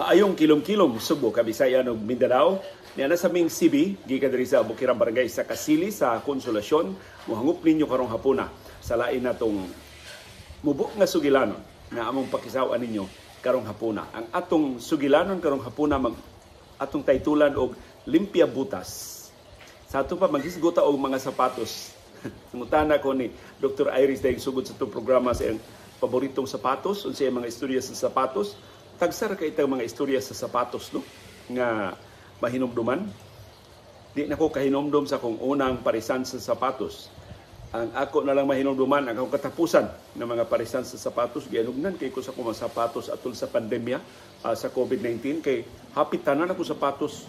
Maayong kilom-kilom Subo, Kabisayan ug Mindanao. Niana sa ming CB, gikan diri sa Bukirang Barangay sa Kasili sa Konsolasyon. Muhangup ninyo karong hapuna sa lain natong mubok nga sugilanon nga among pakisawan ninyo karong hapuna. Ang atong sugilanon karong hapuna atong taytulan og limpia butas. Sa ato pa maghisgota og mga sapatos. Ngutana ko ni Dr. Iris dahil sugod sa itong programa sa iyang paboritong sapatos, unsay mga istorya sa sapatos. Tagsara ka itang mga istorya sa sapatos, no? Nga mahinumduman. Di na ko kahinumdum sa kung unang parisan sa sapatos. Ang ako na lang mahinumduman, ang akong katapusan ng mga parisan sa sapatos, gianugnan kay ko sa kumang sapatos atol sa pandemya sa COVID-19. Kay hapit tanan ako sapatos,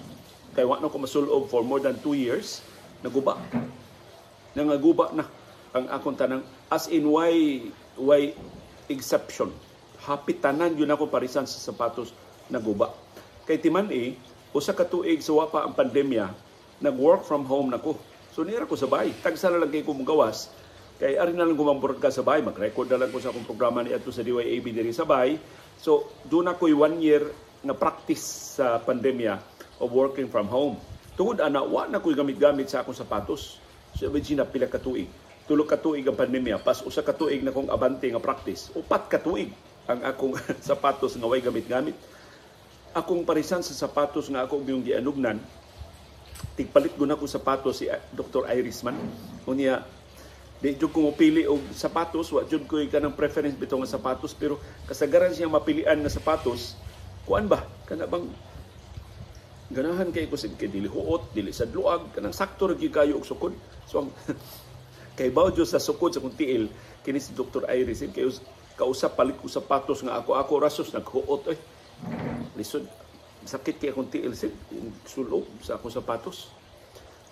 kay wala ko masulob for more than 2 years, naguba. Nangaguba na ang akong tanang, as in why exception. Hapit tanan yun ako parisan sa sapatos na guba. Kay timan usa ka tuig suwa pa ang pandemya, nag-work from home nako. So nira ko sa bahay. Tagsa na lang kay ko gawas. Kay ari na lang gumambur ka sa bahay, mag-record na lang ko sa akong programa ni ato sa DYAB diri sa bahay. So doon ako'y 1 year na practice sa pandemya of working from home. Tungod ana, wa na ko'y gamit-gamit sa akong sapatos. So imagine na pila ka tuig. 3 ka tuig ang pandemya, pas usa ka tuig na kong abante nga practice. 4 ka tuig ang akong sapatos nga way gamit-gamit. Akong parisan sa sapatos nga ako yung gianugnan, tigpalit ko na ko sapatos si Dr. Iris man. Unya, di jud ko mapili og sapatos, wa jud ko kanang preference bitaw nga sapatos, pero kasagaran siya mapilian nga sapatos, kuan ba? Kana bang ganahan kay ko sig kay dili huot, dili sadluag, kanang sakto ra gyud kayo og sukod. So kay bawjo sa sukod sa kung tiil kini si Dr. Iris kay kausap palit ko sapatos nga ako rasos naghuot lisod sakit kay akong tiil sulob sa akong sapatos.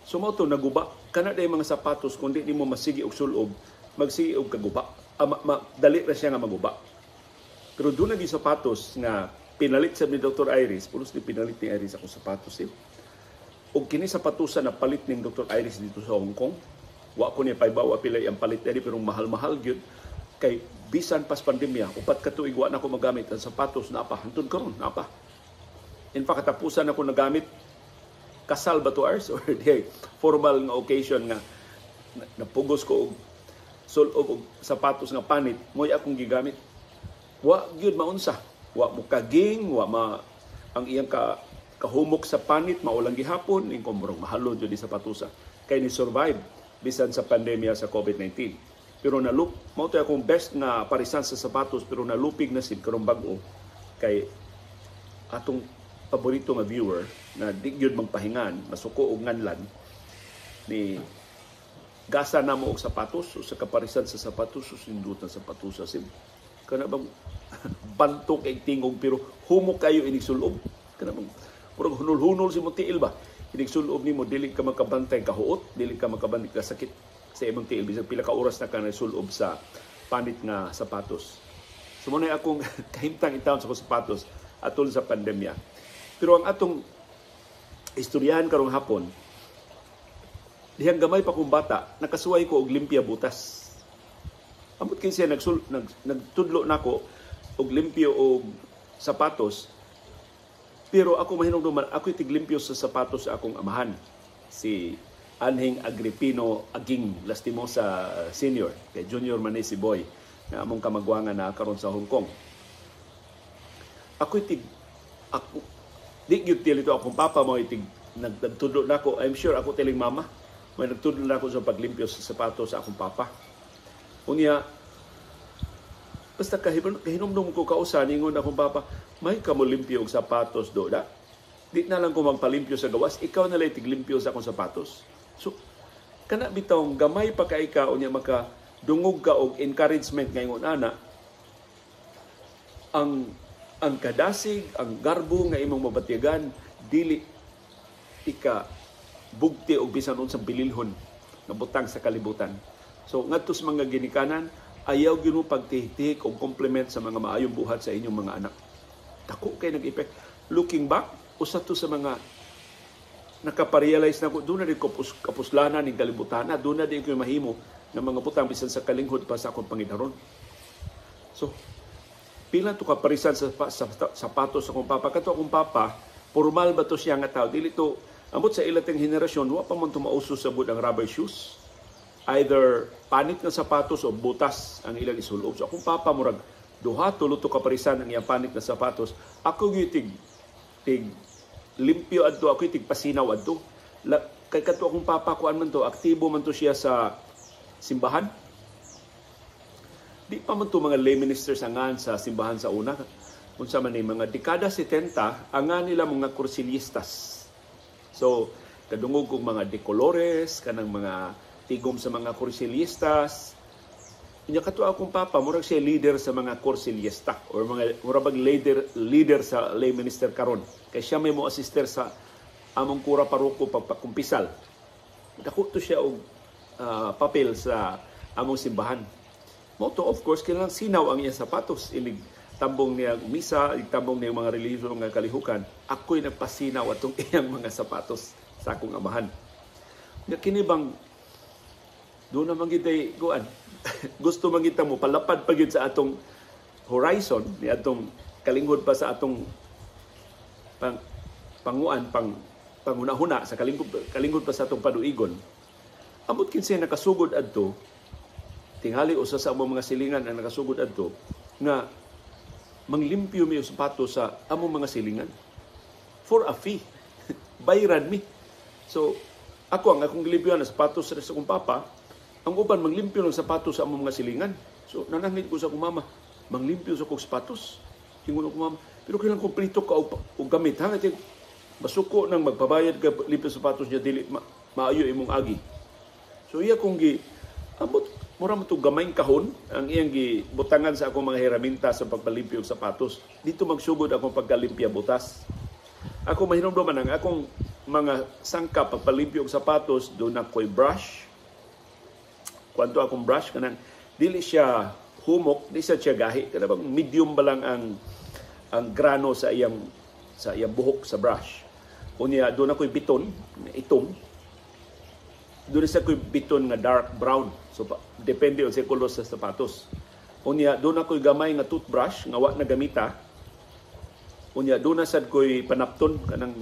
So mao to naguba kana day mga sapatos kundi di mo masigi og sulob magsigi og kaguba dali ra siya nga maguba. Pero doon lagi sapatos nga pinalit sa ni Dr. Iris, pulos ni pinalit ni Iris akong sapatos og kini sapatusan na palit ni Dr. Iris dito sa Hong Kong. Wa ko niya paibaw apilay ang palit dali pero mahal-mahal gyud kay bisan pas pandemya, 4 ka tuig wa na ako magamit ang sapatos na pa. Hantod karon na pa. In fact, katapusan ako nagamit kasal ba to ours or day formal nga occasion nga napugos ko og sapatos nga panit, moy akong gigamit. Wa gyud maunsa. Wa mo kaging, ang iyang kahumok sa panit maulang gihapon, ingko murong mahalon jud sa sapatosa. Kay ni survive bisan sa pandemya sa COVID-19. Pero mao to akong best nga parisan sa sapatos pero nalupig na sid karong bag-o kay atong paborito nga viewer na di gyud magpahingan masuko og nganlan ni gasa na mo og sapatos o sa kaparisan sa sapatos susindutan sa sapatos sim kana bang bantok kay tingog pero humok kayo inig sulob kana bang purong hunol-hunol si mo tiil ba inig sulob nimo dili ka makabantay kahuot dili ka makabantay ka sakit sa imong tiil bisag pila ka oras na ka nasulob sa panit nga sapatos. So muna akong kahimtang itawon sa sapatos atol sa pandemya. Pero ang atong istoryahan karong hapon, dihang gamay pa kong bata, nakasuway ko og limpia butas. Amot kay siya nagtudlo nako og limpyo og sapatos. Pero ako mahinungduman, ako tiglimpyo sa sapatos sa akong amahan, si Anhing Agripino Aging Lastimosa Senior, kay Junior man si Boy, na among kamagwangan na karon sa Hong Kong. Di gyud tilito akong papa mo nagtudlo nako. I'm sure ako tiling mama, may nagtudlo nako sa paglimpyo sa sapatos sa akong papa. Unya basta kahinumdum ko kausa ningon akong papa, may kamo limpyo og sapatos do da. Di na lang ko magpalimpyo sa gawas, ikaw na lang tiglimpyo sa akong sapatos. So, kana bitong gamay pa ka ikaw niya makadungog ka og encouragement ngayon ana ang kadasig, ang garbo nga imong mabatyagan dili ika bugti og bisan unsang bililhon nga butang sa kalibutan. So ngadto sa mga ginikanan, ayaw gyud mo pagtihtik og compliment sa mga maayong buhat sa inyong mga anak. Dako kay nag-effect. Looking back, usa to sa mga nakaparealize na ko, doon na rin kapuslanan ng kalibutan na, doon na rin ko mahimo ng mga butang bisan sa kalinghod pa sa akong Panginoon. So, pila to kaparisan sa sapatos sa akong papa. Kato akong papa, formal ba to siya nga tao? Dili to, ambot sa ilatang henerasyon, wa pa man to mauso sa ang rubber shoes. Either panit na sapatos o butas ang ilang isulob. So akong papa, murag, duha, tulo to kaparisan ang iyang panit na sapatos. Ako yung tig limpyo adto, ako yung tig pasinaw adto. Kay kato akong papa, kuan man to, aktibo man to siya sa simbahan. Di pa man to mga lay ministers angan sa simbahan sa una. Kung sa man mga dekada 70, angan nila mga kursilistas. So, kadungog kong mga decolores, kanang mga tigom sa mga kursilistas. Inya kato akong papa, murag siya leader sa mga kursilista or mga murag leader sa lay minister karon. Kay siya may mo assister sa among kura paroko pagpakumpisal. Dako to siya og papel sa among simbahan. Moto of course kailangan sinaw ang iyang sapatos. Ilig tambong niya misa, tambong niya mga relihiyong nga kalihukan. Ako'y nagpasinaw atong iyang mga sapatos sa akong amahan. Nga kinibang doon na mangitay kuan. Gusto mangita mo palapad pa gyud sa atong horizon ni atong kalingod pa sa atong panghuna-huna sa kalingkod pa sa atong paduigon. Ambot kinsay nakasugod adto, tingali usa sa among mga silingan ang nakasugod adto nga manglimpyo mi og sapatos sa among mga silingan for a fee. Bayran mi. So ako ang akong limpyo na sapatos sa akong papa, ang uban manglimpyo ng sapatos sa among mga silingan. So nananglit ko sa akong mama, manglimpyo sa akong sapatos. Ingon ako mama, pero kailangan kompleto ka og gamit ha. Masuko nang magpabayad ka limpyo sapatos niya dili maayo imong agi. So iya kong ambot mura mo to gamayng kahon ang iyang gibutangan sa akong mga heraminta sa pagpalimpyo og sapatos. Dito magsugod akong pagkalimpya butas. Ako mahinumduman ang akong mga sangka pagpalimpyo og sapatos, do na koy brush. Kwanto akong brush kanang dili siya humok, di siya gahi. Kada bang medium ba lang ang grano sa iyang buhok sa brush. Unya doon ako'y biton na itom. Doon sa ako'y biton nga dark brown. So depende on sa color sa sapatos. Unya doon ako'y gamay nga toothbrush nga wa na gamita. Unya doon na sad ko'y panapton kanang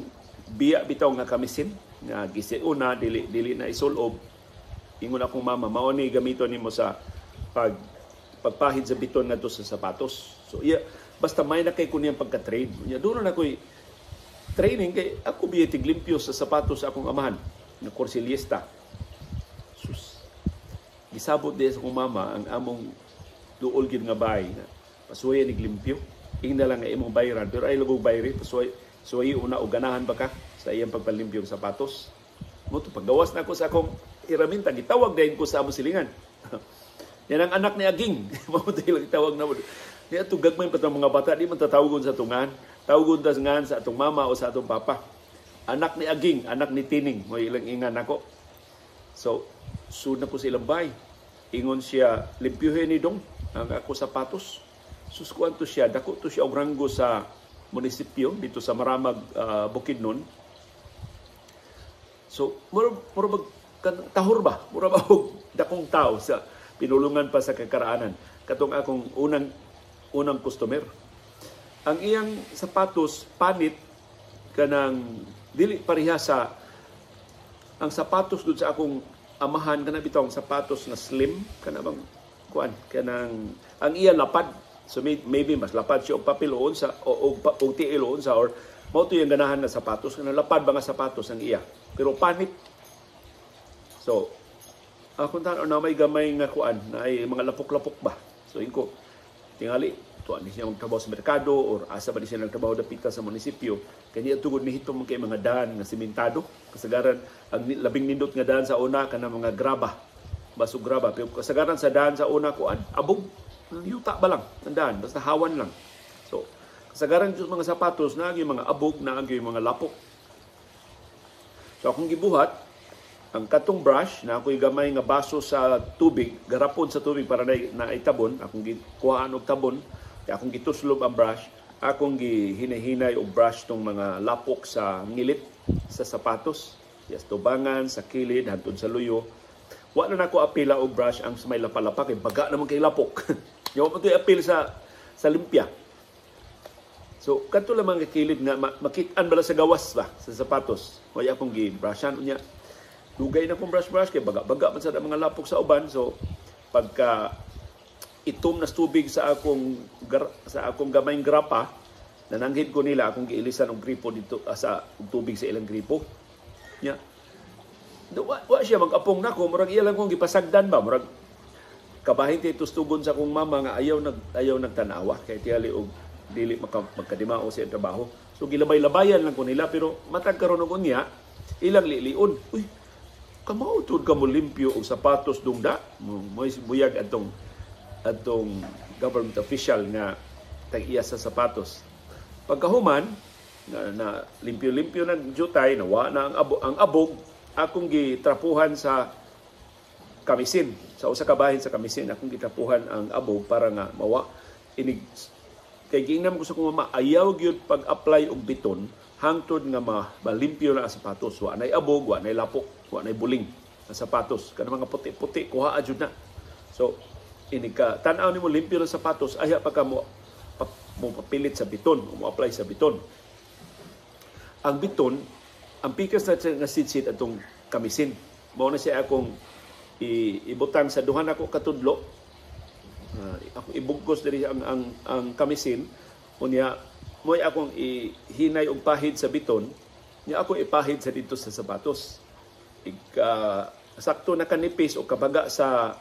biya bitaw nga kamisin nga gisiuna dili na isulob. Ingon akong mama, mao ni gamiton nimo sa pagpahid sa biton ngadto sa sapatos. So iya, basta may na kay kuniyang pagka-train. Unya doon na ako'y training kay ako biyetig limpyo sa sapatos sa akong amahan na kursilista. Sus. Gisabot din sa akong mama ang among duol gid nga bay na pasuya nig limpyo. Ing na lang nga imong bayran pero ay lugog bayri pasuy una og ganahan ba ka sa iyang pagpalimpyo sa sapatos. Mo to paggawas na ako sa akong iraminta gitawag dayon ko sa among silingan. Yan ang anak ni Aging. Mo to gitawag na mo. Niya to gagmay pa mga bata di man tatawagon sa tungan. Tawagon tas ngan sa atong mama o sa atong papa. Anak ni Aging, anak ni Tining, mo ilang ingan ako. So, sud na ko sa ilang bay. Ingon siya, limpyuhin ni Dong ang ako sapatos. Suskuan to siya, dako to siya og ranggo sa munisipyo dito sa Maramag, Bukidnon. So, mura tahor ba? Mura ba og dakong tao sa pinulungan pa sa kakaraanan. Katong akong unang customer. Ang iyang sapatos panit kanang dili pareha sa ang sapatos dun sa akong amahan kana bitong sapatos na slim kana bang kuan kanang ang iya lapad, so maybe mas lapad siya og papiloon sa og tiiloon sa or mao to yung ganahan na sapatos kana lapad ba nga sapatos ang iya pero panit. So akong tan na may gamay nga kuan na ay mga lapok-lapok ba, so inko tingali tuan ni siya magtrabaho sa merkado or asa ba ni siya nagtrabaho dapita sa munisipyo kanya tugod ni hitong kay mga daan nga simentado kasagaran ang labing nindot nga daan sa una kana mga graba basog graba pero kasagaran sa daan sa una kuan abog yuta ba lang ang daan basta hawan lang. So kasagaran sa mga sapatos na yung mga abog na yung mga lapok. So akong gibuhat ang katong brush na ako'y gamay nga baso sa tubig garapon sa tubig para na itabon akong gikuhaan og tabon. Akong gituslob ang brush, akong gihinay-hinay og brush tong mga lapok sa ngilit sa sapatos, yes, tubangan, sa kilid, hantod sa luyo. Wa na nako apila og brush ang may lapalapa kay baga naman kay lapok. Yo mo to apil sa limpya. So kadto lamang kilid nga makit-an bala sa gawas ba sa sapatos. Waya akong gi-brushan unya. Dugay na kong brush kay baga-baga man sa mga lapok sa uban. So pagka itom na tubig sa akong gamayng grapa, nananghid ko nila akong giilisan og gripo dito sa tubig sa ilang gripo. Nya. Wa siya mag-apong nako, murag iya lang kong gipasagdan ba, murag kabahin ti tustugon sa akong mama nga ayaw nagtanawa kay tiyali og dili magkadimao sa trabaho. So gilabay-labayan lang ko nila pero matag karon og unya ilang liliun. Uy, kamao tud ka mo limpyo og sapatos dungda. Moy buyag atong government official nga tag-iya sa sapatos. Pagkahuman na limpyo-limpyo ng jutay, nawa na ang abog, akong gitrapuhan sa kamisin. Sa usa ka bahin sa kamisin, akong gitrapuhan ang abog para nga mawa. Kay gingnam ko sa kong mama, ayaw gyud pag-apply og biton hangtod nga malimpyo na ang sapatos. Wa nay abog, wa nay lapok, wa nay buling ang sapatos. Kana mga puti-puti, kuha jud na. So, tan-aw nimo limpyo na sapatos, aya pa ka mo papilit sa biton, mo apply sa biton. Ang biton, ang pikas na nga sit atong kamisin. Mao na siya akong ibutang sa duhan ako katudlo. Ako ibugkos diri ang kamisin. Unya moy akong ihinay og pahid sa biton, nya ako ipahid sa dito sa sapatos. Sakto na kanipis o kabaga sa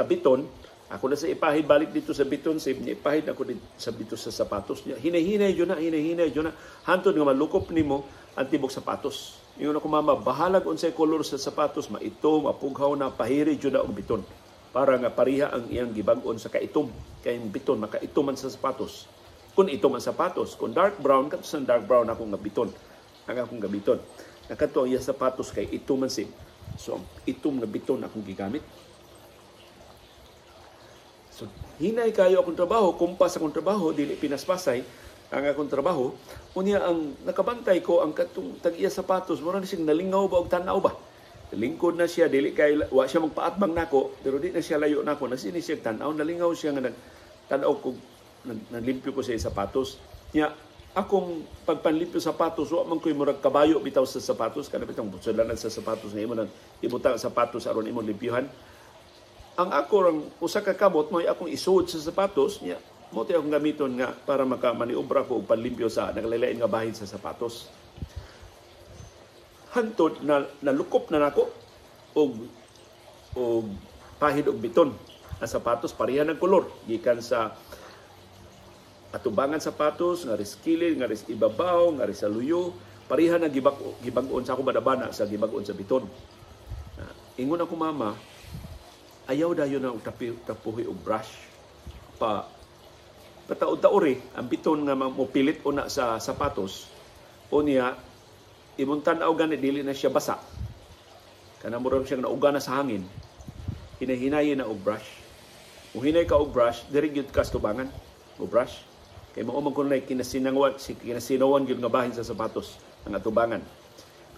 biton, ako na sa ipahid balik dito sa biton, sa ipahid ako dito sa dito sa sapatos niya. Hinay-hinay yun na. Hantod nga malukop nimo ang tibok sapatos. Ingon ako mama, bahalag unsay kolor sa sapatos, maitom, mapughaw na, pahiri yun na og biton. Para nga pariha ang iyang gibag-on sa kaitom. Kaya yung biton, makaitoman sa sapatos. Kung itom ang sapatos, kung dark brown, kato sa dark brown akong gabiton. Ang akong gabiton. Nakato ang iyang sapatos kay itoman sim. So, ang itom na biton akong gigamit. So, hinay kayo akong trabaho, kumpas akong trabaho, dili pinaspasay ang akong trabaho. Unya ang nakabantay ko, ang katong tag-iya sapatos, mura na siyang nalingaw ba o tanaw ba? Lingkod na siya, dili kay wa siya magpaatbang nako, pero di na siya layo nako. Nasini siya tanaw, nalingaw siya nga tanaw ko, naglimpyo ko sa sapatos. Nya, akong pagpanlimpyo sapatos, wa man ko'y murag kabayo bitaw sa sapatos, kana bitang butsulanan sa sapatos nga imo nang ibutang sapatos aron imo limpyuhan. Ang ako rang usa ka kamot mo akong isuod sa sapatos niya, mo tay akong gamiton nga para makamaniobra ko og panlimpyo sa naglain nga bahin sa sapatos. Hantod na nalukop na nako og pahid og biton ang sapatos pareha ng kolor gikan sa atubangan sapatos nga ris kilid nga ris ibabaw nga ris sa luyo pareha na gibag-on sa ako badabana sa gibag-on sa biton. Ingon ako mama, ayaw dayon na tapuhi og brush pataod-taori ang biton nga mopilit una sa sapatos o niya imong tan-aw gani dili na siya basa kana murag siya nauga na sa hangin hinay-hinayin na og brush o hinay ka og brush diri gyud ka tubangan og brush kay mao man kun nay kinasinawan gyud nga bahin sa sapatos ang atubangan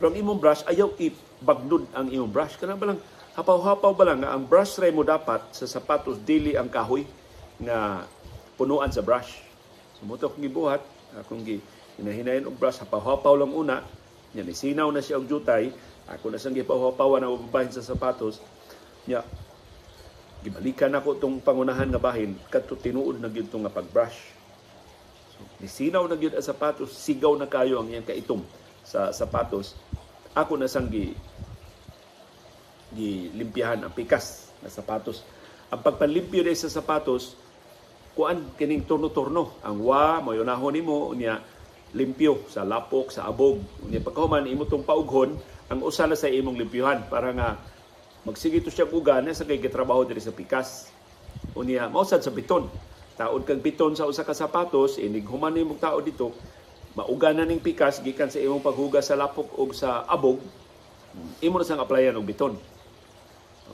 pero ang imong brush ayaw ibagnod ang imong brush kana ba lang hapaw-hapaw ba lang nga ang brush tray mo dapat sa sapatos dili ang kahoy nga punuan sa brush. Sumuto akong gibuhat, akong hinahinayan og brush, hapaw-hapaw lang una, yan isinaw na siya og jutay, ako na siyang gipaw-hapawan na mababahin sa sapatos, nya gibalikan ako itong pangunahan nga bahin, kadto tinuod na gyud nga pag-brush. So, nisinaw na gyud ang sapatos, sigaw na kayo ang iyang kaitom sa sapatos, ako na siyang gilimpyahan ang pikas na sapatos. Ang pagpanlimpyo din sa sapatos, kuan kining turno-turno. Ang mo yunahon nimo niya limpyo sa lapok, sa abog. Unya pagkahuman imo tong paughon, ang usa na sa imong limpyuhan para nga magsigito siya ugan sa kay gitrabaho diri sa pikas. Unya mausad sa biton. Taod kag biton sa usa ka sapatos, inig human nimo tao dito, mauganan ning pikas gikan sa imong paghugas sa lapok o sa abog, imo na sang applyan og biton.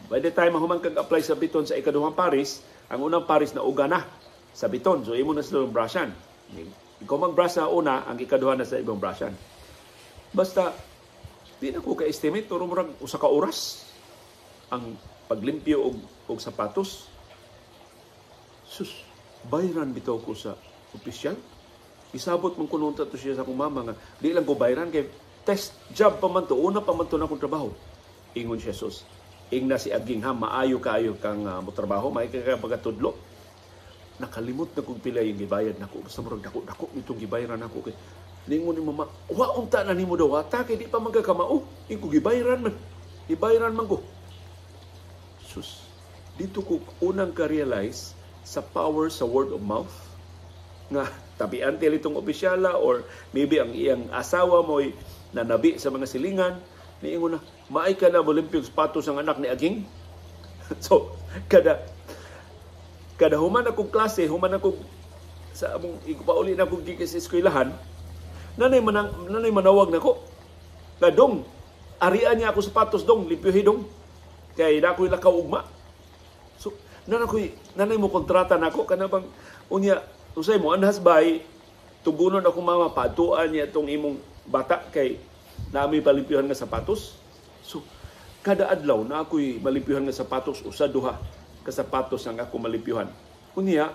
By the time mahuman kag apply sa biton sa ikaduhang paris, ang unang paris na uga na sa biton. So imo na sa brushan. Ikaw mag-brush sa una, ang ikaduha na sa ibang brushan. Basta di na ko ka-estimate pero murag usa ka oras ang paglimpyo og sapatos. Sus, bayran bitaw ko sa opisyal. Isabot man kuno to siya sa akong mama nga di lang ko bayaran kay test job pa man to, una pa man to na akong trabaho. Ingon siya sus. Ingna si Aging ha, maayo kaayo kang mo trabaho, may ka pagatudlo. Nakalimot na kung pila yung gibayad nako. Basta murag dako itong gibayaran nako kay ningon ni mama, wa unta na nimo daw ata kay di pa magkakamao. Iko gibayaran man. Gibayaran man ko. Sus. Dito ko unang ka-realize sa power sa word of mouth nga tabian til itong opisyala or maybe ang iyang asawa mo'y nanabi sa mga silingan niingon na maay ka na Olympic sapatos ang anak ni Aging. So kada human akong klase, human akong sa among igupauli na akong gikas sa eskwelahan, nanay manawag nako nga dong arian niya ako sapatos dong limpyohi dong kay na ako'y lakaw ugma. So nanay mo kontrata nako kana bang unya usay mo anhas bay tugunon ako mama patuan niya itong imong bata kay naami palimpyuhan nga sapatos. So kada adlaw na ako'y malimpyuhan nga sapatos usa duha ka sapatos ang ako malimpyuhan. Unya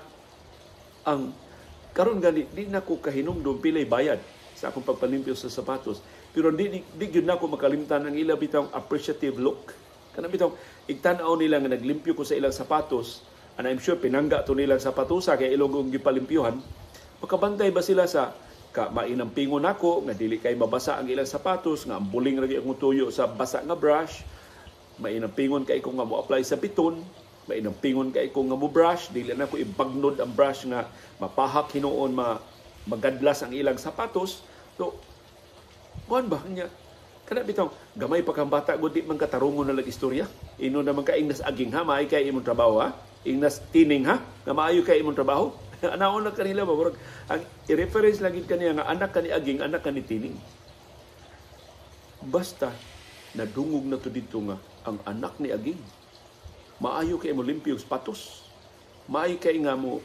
ang karon gani di na ko kahinumdum pilay bayad sa akong pagpalimpyo sa sapatos, pero di gyud na ko makalimtan ang ila bitang appreciative look. Kana bitaw igtan-aw nila nga naglimpyo ko sa ilang sapatos. And I'm sure pinangga to nilang sapatusa kay ilong gipalimpyuhan. Makabantay ba sila sa mainampingon ako nga dili kay mabasa ang ilang sapatos, nga ambuling lagi akong tuyo sa basa nga brush, mainampingon kay ko nga mo apply sa biton, mainampingon kay ko nga mo brush, dili na ko ibagnod ang brush nga mapahak hinuon magadlas ang ilang sapatos. So kuan ba niya kana bitaw gamay pa kang bata gud di man katarungon na lag istorya. Ino naman ka ingnas Aging ha, maay kay imong trabaho ha. Ingnas Tining ha, nga maayo kay imong trabaho. Anaon na kanila ba? Ang i-reference lagi kaniya nga anak ka ni Aging, anak ka ni Tining. Basta, nadungog na to dito nga ang anak ni Aging. Maayo kay mo limpyo sapatos. Maayo kay nga mo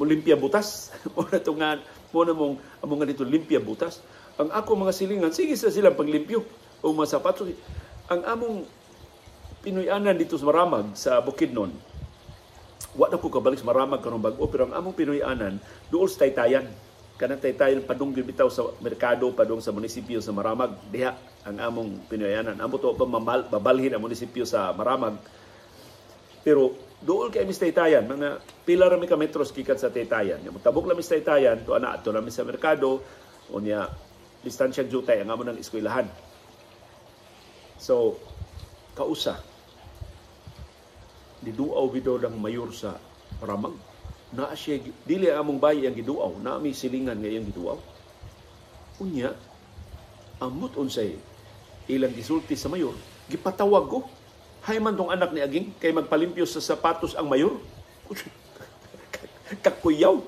limpya butas. Muna to nga, muna mong nga dito limpya butas. Ang ako mga silingan, sige sa silang paglimpyo o mga sapatos. Ang among Pinoyanan dito sa Maramag, sa Bukidnon, wala ko kabalik sa Maramag karong bag-o, pero ang among Pinoyanan, doon sa Taytayan. Kanang Taytayan, padung bitaw sa merkado, padung sa munisipyo sa Maramag. Diha ang among Pinoyanan. Amo to babalhin ang munisipyo sa Maramag. Pero doon kay Miss Taytayan, mga pila rami ka metros kikat sa Taytayan. Tabok lang Miss Taytayan, to namin sa merkado, o niya, distansyang jutay, ang among ng eskwelahan. So, kausa, diduaw bitaw ng mayor sa Maramag. Naa siya, dili among bayi ang giduaw, naa may silingan ngayong giduaw. Unya, amot unsay ilang gisulti sa mayor, gipatawag ko, hay man tong anak ni Aging, kay magpalimpyo sa sapatos ang mayor. Kakuyaw.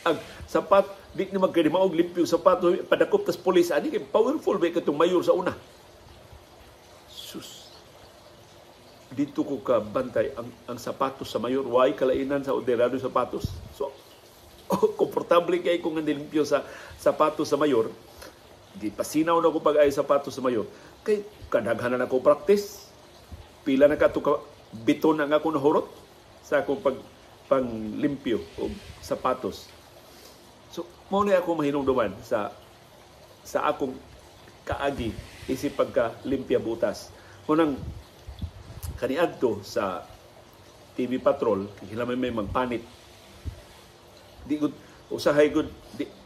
Ang sapat, di na magkadimaog limpyo sapatos, padakop tas polis, ani kay powerful ba itong mayor sa una. Sus. Dito ko ka bantay ang sapatos sa mayor, why kalainan sa ordenado sapatos. So, komportable kay kung nandilimpyo sa sapatos sa mayor, di pasinaw na ko pag-ay sapatos sa mayor, kay kadaghanan ako practice, pila na ka biton ang ako nahurot sa akong panglimpyo o sapatos. So, muna ako mahinungduman sa akong kaagi isip pagka-limpya butas. Unang kaniadto sa TV Patrol, kilamay may magpanit. Di gud usahay gud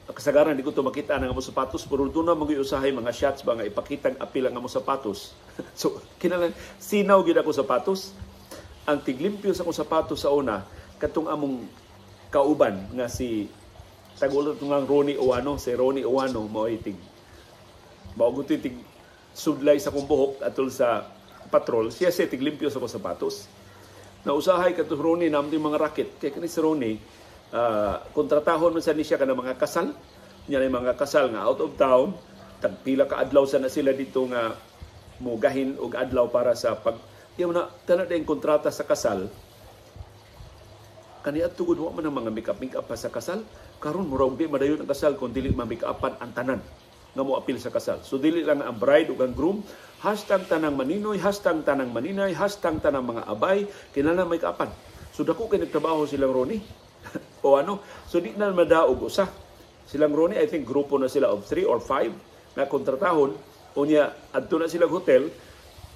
kasagaran di ko to makita nga mo sapatos, pero doon na mga usahay mga shots ba nga ipakitang apil nga mo sapatos. So kinahanglan sinaw gid ako sapatos. Ang tiglimpyo sa akong sapatos sa una katong among kauban nga si tagulot nga Ronnie Owano, si Ronnie Owano mao itig mao tig sudlay sa kong buhok atol sa Patrol, siya tiglimpyo sa akong sapatos. Nausahay kato Ronnie namdi mga racket. Kaya kani si Ronnie, kontratahon man sa ni siya ka ng mga kasal. Yan ay mga kasal nga out of town. Tagpila ka adlaw sa na sila dito nga mugahin og adlaw para sa pag... Yung na, tanong na yung kontrata sa kasal. Kani at tugod mo man ang mga make-up pa sa kasal. Karon murag di madayon ang kasal kung dili ma-make-upan ang tanan nga mo apil sa kasal. So dili lang ang bride ug ang groom, hashtag tanang maninoy, hashtag tanang maninay, hashtag tanang mga abay, kinahanglan make-upan. So dako kay nagtrabaho silang Ronnie. o ano. So di na madaog usa. Silang Ronnie, I think grupo na sila of 3 or 5 na kontratahon. Unya adto na sila hotel.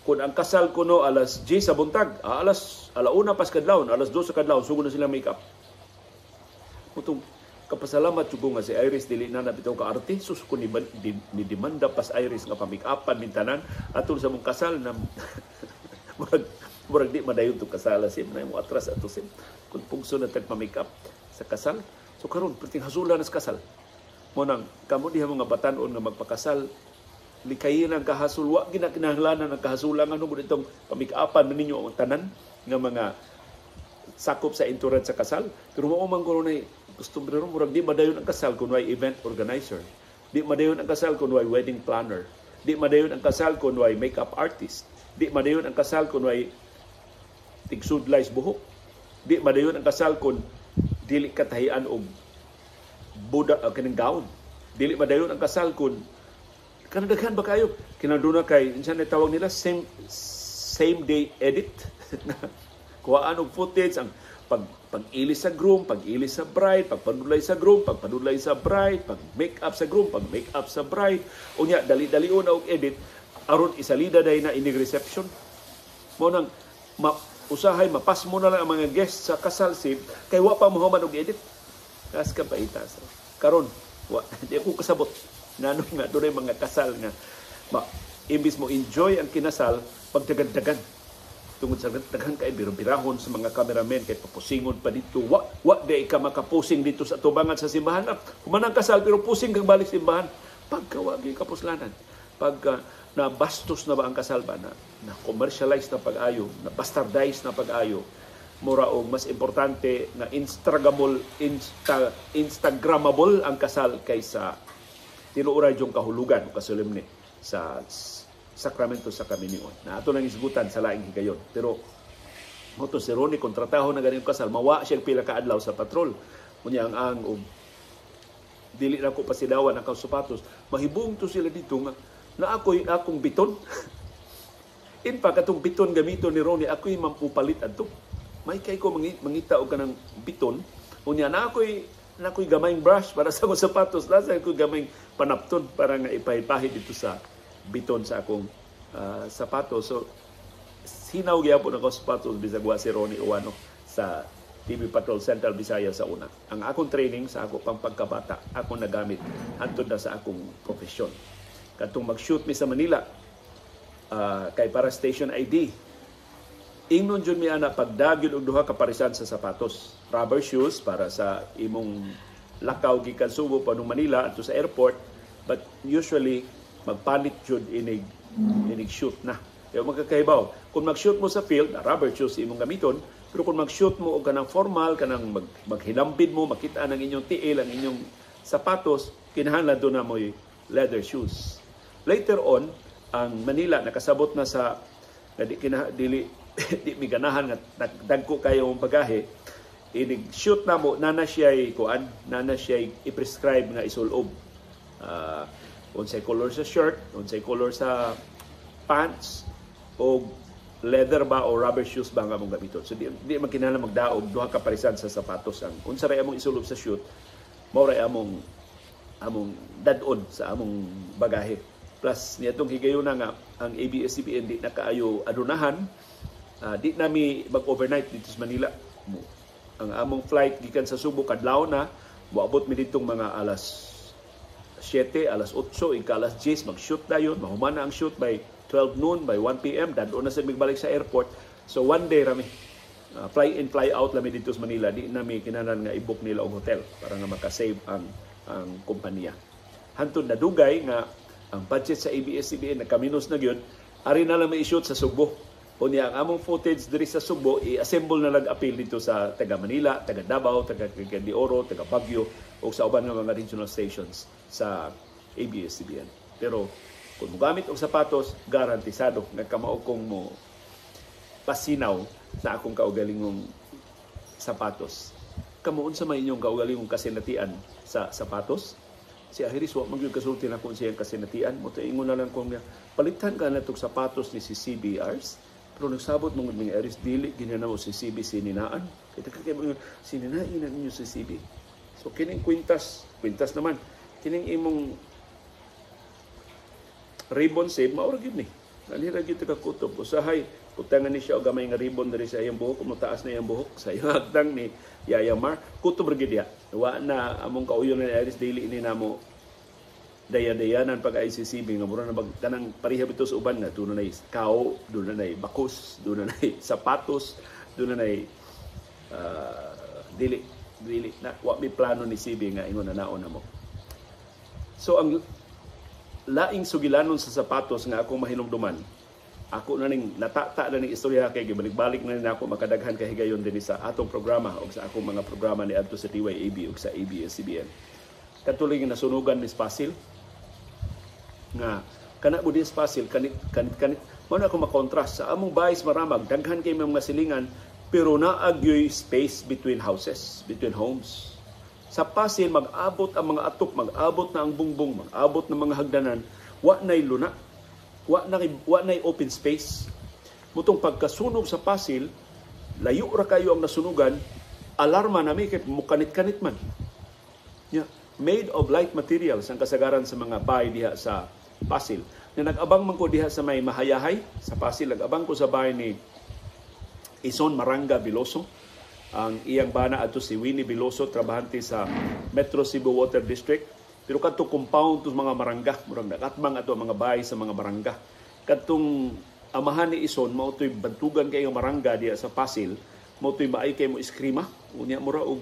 Kung ang kasal kuno alas 10 sa buntag, alauna pas kadlawon, alas 2 sa kadlawon, sugod na sila make up. Mutong kapasalamat jugo nga si Iris dili na nabitaw ka arte. Sus ko ni demanda pas Iris nga pamik-upan mintanan atol sa mong kasal na murag di madayon to kasala sim na mo atras ato sim kun pugso na tag pa-make up sa kasal. So karon perting hasula na sa kasal. Mo nang kamo diha mga batan-on nga magpakasal likayin ang kahasol wa ginakinahanglanan ang kahasulan ano mo ditong pamik-upan ninyo ang tanan nga mga sakop sa entourage sa kasal. Pero mao man kuno nay customary murag di madayon ang kasal kun way event organizer. Di madayon ang kasal kun way wedding planner. Di madayon ang kasal kun way makeup artist. Di madayon ang kasal kun way tigsudlays buhok. Di madayon ang kasal kun dili katahian og budak kanang gown. Dili madayon ang kasal kun kanang daghan ba kayo kinaduna kay insan tawag nila same day edit. Kuhaan og footage ang pag-ilis sa groom, pag-ilis sa bride, pagpadulay sa groom, pagpadulay sa bride, pag-make up sa groom, pag-make up sa bride. Unya dali-dalion og edit aron isalida day na inig reception. Mo nang usahay mapas mo na lang ang mga guests sa kasal scene kay wa pa mohuman og edit. Kas ka paita sa. Karon di ako kasabot ngano nga dunay mga kasal nga imbis mo enjoy ang kinasal pagdagan-dagan tungod sa daghan kay birong-birahon sa mga cameramen kay papusingon pa dito wa day ka makapusing dito sa tubangan sa simbahan humanang kasal pero pusing kang balik simbahan pagkawagi kapuslanan pagka na bastos na ba ang kasal ba na commercialize na pag-ayo na bastardize na pag-ayo mura og mas importante na instagramable ang kasal kaysa tinuoray yung kahulugan o kasulimni sa sakramento sa kaminion. Na ato lang isgutan sa laing higayon. Pero moto si Ronnie kontrataho na ganito kasal, mawa siyang pila ka adlaw sa patrol. Kunya ang dili na ko pasidawan ang sapatos. Mahibong to sila dito nga na akong biton. In fact, atong biton gamito ni Ronnie, ako'y mapupalit adto. May kay ko mangita og kanang biton. Unya na ako'y gamayng brush para sa akong sapatos. Lasa ako'y gamayng panapton para nga ipahid dito sa biton sa akong sapatos. So, hinaw gyapon ako sapatos bisagwa si Ronnie Uwano sa TV Patrol Central Visayas sa una. Ang akong training sa ako pang pagkabata, ako nagamit hantod na sa akong profesyon. Katong mag-shoot mi sa Manila, kay para station ID, ingnon jud mi ana pagdagyod og duha ka parisan sa sapatos. Rubber shoes para sa imong lakaw gikan Subo pa nung Manila ato sa airport, but usually magpalit jud inig shoot na. Kaya magkakaibaw. Kung mag-shoot mo sa field, rubber shoes imong gamiton, pero kung mag-shoot mo o kanang formal, kanang maghilambid mo, makita ang inyong tiil, ang inyong sapatos, kinahanglan doon na mo leather shoes. Later on, ang Manila nakasabot na sa di miganahan nga dagko kayo ang bagahe, inig-shoot na mo, nana siya'y i-prescribe nga isulob. Unsay color sa shirt, unsay color sa pants, o leather ba o rubber shoes ba nga mong gamiton. So di man kinahanglan magdaog duha ka parisan sa sapatos. Ang unsa ray among isulob sa shoot, mao ray among dad-on sa among bagahe. Plus niadtong higayon nga ang ABS-CBN di na kaayo adunahan, di nami mag-overnight dito sa Manila. Ang among flight gikan sa Subo kadlaw na, moabot mi ditong mga alas 7, alas 8, alas 10, mag-shoot na yun. Mahumana ang shoot by 12 noon, by 1 p.m. Dadon na sa migbalik sa airport. So one day rami, fly in, fly out lami dito sa Manila. Di nami kinanan nga i-book nila ang hotel para nga makasave ang kumpanya. Hantod na dugay nga ang budget sa ABS-CBN na kaminos na yun, ari na lang may i-shoot sa Subo. Kunya ang among footage diri sa Subo, i-assemble na lang appeal dito sa taga Manila, taga Davao, taga Cagayan de Oro, taga Baguio, o sa uban ng mga regional stations sa ABS-CBN. Pero kung mogamit og sapatos, garantisado nga kamao kong mo pasinaw sa akong kaugalingong sapatos. Kamuon sa may inyong kaugalingong kasinatian sa sapatos? Si Ahiris, wa magyud kasulti na kung siyang kasinatian. Mo ingon na lang kung palitan ka na itong sapatos ni si CBRs. Pero nagsabot mong mga Aris, dili, ginana mo si CB sininaan. Kita kakaya sininain na ninyo si CB. So, kining kwintas naman, kining imong ribbon save, maurag yun ni. Nalira yun ka kutob. Usahay, utangan ni siya o gamay nga ribbon dari sa iyang buhok, kumutaas na iyang buhok sa iyang hagdang ni Yaya Mar. Kutob rin diya. Wa na among kauyon na Aris, dili ini na mo daya-dayanan pag ICCB nga mura na magtanang parihab ito sa uban na doon na kao, doon na bakos, doon na sapatos, doon na dili na wa mi plano ni CB nga ingon na naon na mo. So ang laing sugilanon sa sapatos nga ako mahinumduman, ako na ning natata na ning istorya kay gibalik-balik na nin ako makadaghan kay higayon din sa atong programa o sa akong mga programa ni adto sa TYAB o sa ABS-CBN. Katuloy nga nasunugan ni Spasil nga kana mo dis Spasil kanit mo na ako makontrast sa among bayis maramag daghan kay mga silingan pero naagyoy space between houses, between homes. Sa Pasil mag-abot ang mga atok, mag-abot na ang bungbong, mag-abot ng mga hagdanan, wa nay luna, wa nay open space. Mutong pagkasunog sa Pasil, layo ra kayo ang nasunugan, alarma na may mukanit-kanit man. Yeah. Made of light materials ang kasagaran sa mga bahay diha sa Pasil. Na nag-abang man ko diha sa may Mahayahay, sa Pasil, nag-abang ko sa bahay ni Ison Maranga Biloso. Ang iyang bana ato si Winnie Biloso, trabahante sa Metro Cebu Water District. Pero kadto compound to mga marangga, murang nakatbang ato mga bahay sa mga barangga. Kadtong amahan ni Ison, mao toy bantugan kayo marangga diha sa Pasil, mao toy maay kay mo iskrima, unya mura og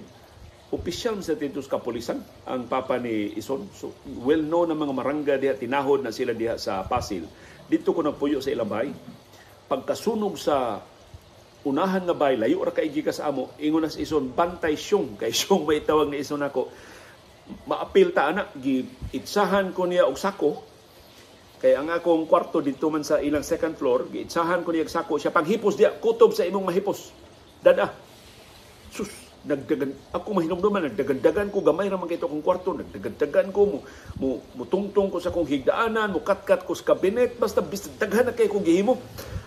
opisyal sa titus kapulisan ang papa ni Ison. So well known na mga marangga diha, tinahod na sila diha sa Pasil. Dito ko nagpuyo sa ilang bahay. Pagkasunog sa unahan nga bay, layo ra kay gikas amo, ingon na si Ison, bantay siyong, kay siyong may tawag ni Ison ako, maapil ta anak, giitsahan ko niya og sako, kay ang akong kwarto dito man sa ilang second floor, giitsahan ko niya og sako, siya paghipos diya, kutob sa imong mahipos, dada, sus, nagdagan, ako mahinumduman, nagdagan-dagan ko, gamay naman kito akong kwarto, nagdagan-dagan ko, mutungtong ko sa akong higdaanan, mukatkat ko sa kabinet, basta daghan na kayo kong gihimo.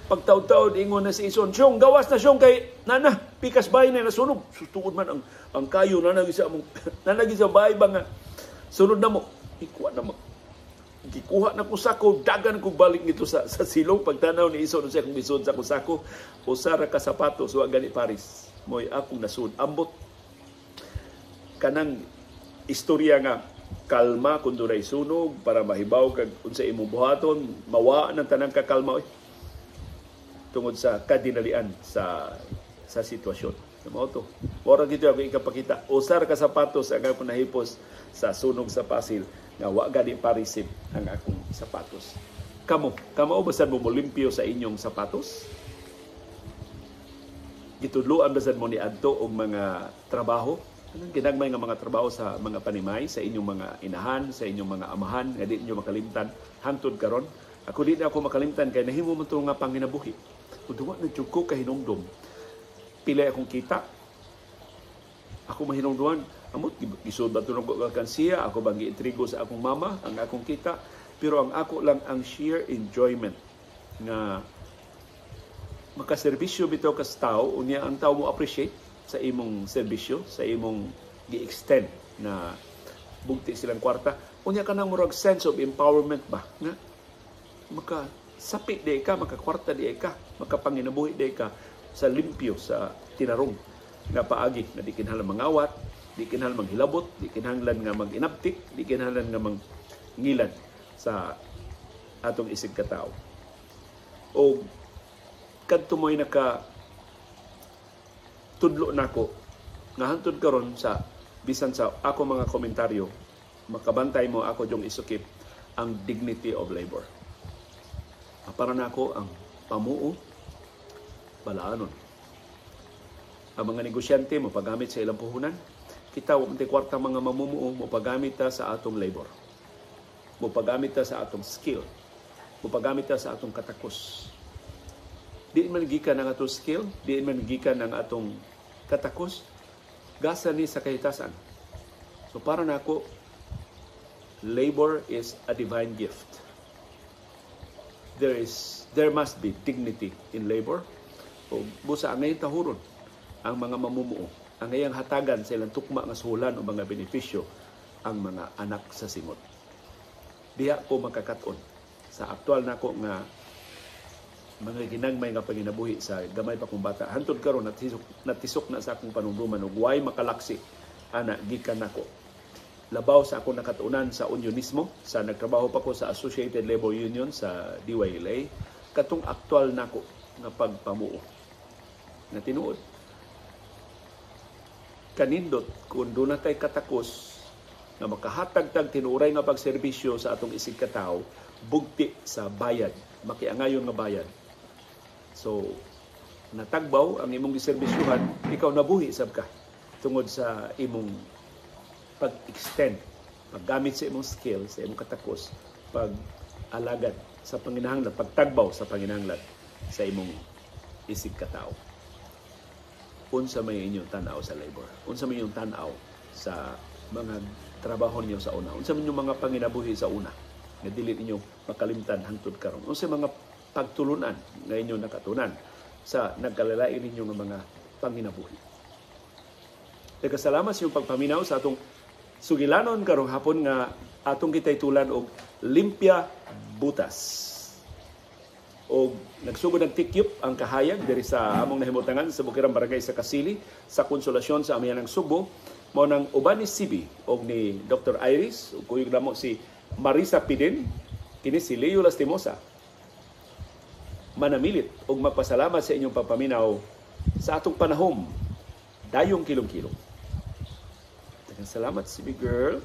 Pagtaw-taw, ingon na si Ison, siyong, gawas na siyong kay nana, pikas bahay na nasunog. Sutuod man ang kayo, nanagi sa bahay ba nga, sunod na mo, gikuha na ko sako, dagan ko balik nito sa silong, pagtanaw ni Ison, siya kong bisod sa kusako, usara ka sapatos, wa gani Paris, mo'y akong nasud. Ambot, kanang istorya nga, kalma kung doon ay sunog, para mahibaw kag unsa imong buhaton, mawaan ng tanang kakalma, tungod sa kadinalian sa sitwasyon. Sa mga ito. Mora gito ako ikapakita. Usar ka sapatos ang akong nahipos sa sunog sa Pasil nga wa gani parisip ang akong sapatos. Kamo basan mo limpyo sa inyong sapatos? Gitudloan basan mo ni adto og mga trabaho? Anong ginagmay nga mga trabaho sa mga panimay, sa inyong mga inahan, sa inyong mga amahan, nga di niyo makalimtan hangtod karon? Ako di na ako makalimtan kay nahimo man ito nga panginabuhi. Kuduwa na dyan ko kahinongdom. Pilay akong kita. Ako mahinongduan. Amot, gisod ba ito ng kansiya? Ako bang giintrigo sa akong mama, ang akong kita. Pero ang ako lang ang sheer enjoyment na makaserbisyo bitaw ka sa tao, unya ang tao mo appreciate sa imong serbisyo, sa imong gi-extend na bugti silang kwarta. Unya ka nang murag sense of empowerment ba? Nga? Makasapi di ka, makakwarta di ka, makapanginabuhi di ka sa limpyo, sa tinarong nga paagi na di kinahanglan mangawat, di kinahanglan manghilabot, di kinahanglan nga mag-inaptik, di kinahanglan nga mangilan sa atong isig katao. O kadto mo'y tudlo nako nga hantod karon sa bisan sa ako mga komentaryo, makabantay mo ako jong isukip ang dignity of labor. Para na ako ang pamuo, balaanon. Ang mga negosyante mo pagamit sa ilang puhunan, kita wala kwarta mga mamumuo mo pagamit ta sa atong labor. Mo pagamit ta sa atong skill. Mo pagamit ta sa atong katakos. Di man gikan ang atong skill, di man gikan ang atong katakos, gasa ni sa kahitasan. So para na ako, labor is a divine gift. there must be dignity in labor. O busa ang ngayon tahuron ang mga mamumuo, ang ngayang hatagan sa ilang tukma nga suhulan o mga benepisyo ang mga anak sa singot. Diha ko makakaton sa aktual nako nga mga ginagmay nga panginabuhi sa gamay pa kong bata. Hantod karon natisok na sa akong panumduman ug way makalaksi ana gikan nako. Labaw sa akong nakatunan sa unionismo, sa nagtrabaho pa ko sa Associated Labor Union sa DYLA, katong aktual nako nga pagpamuo. Na tinuod kanindot kung doon na tayo katakos na makahatag-tag tinuray nga pagserbisyo sa atong isig katao, bugti sa bayad, makiangayon nga bayad. So, natagbaw ang imong giserbisyuhan, ikaw nabuhi sab ka tungod sa imong pag-extend, paggamit sa imong skill, sa imong katakos, pag-alagad sa panginahanglan, pagtagbaw sa panginahanglan sa imong isig katao. Unsa may inyong tanaw sa labor? Unsa may inyong tanaw sa mga trabaho niyo sa una? Unsa may inyong mga panginabuhi sa una? Nga dili ninyo makalimtan hangtod karon. Unsa mga pagtulunan nga inyong nakatunan sa nagkalalain ninyo nga mga panginabuhi? Nagkasalamat sa inyong pagpaminaw sa atong sugilanon karong hapon nga atong kitay tulan og limpya butas. O nagsugod ng tikyup ang kahayag diri sa among nahimutangan sa Bukirang Barangay sa Kasili sa Konsolasyon sa Amihanang Subo mo nang uban ni Sibi og ni Dr. Iris ug kuyog namo si Marisa Pidin kini si Leo Lastimosa manamilit og magpasalamat sa inyong pagpaminaw sa atong panahom dayong kilom-kilom. Salamat Sibi girl.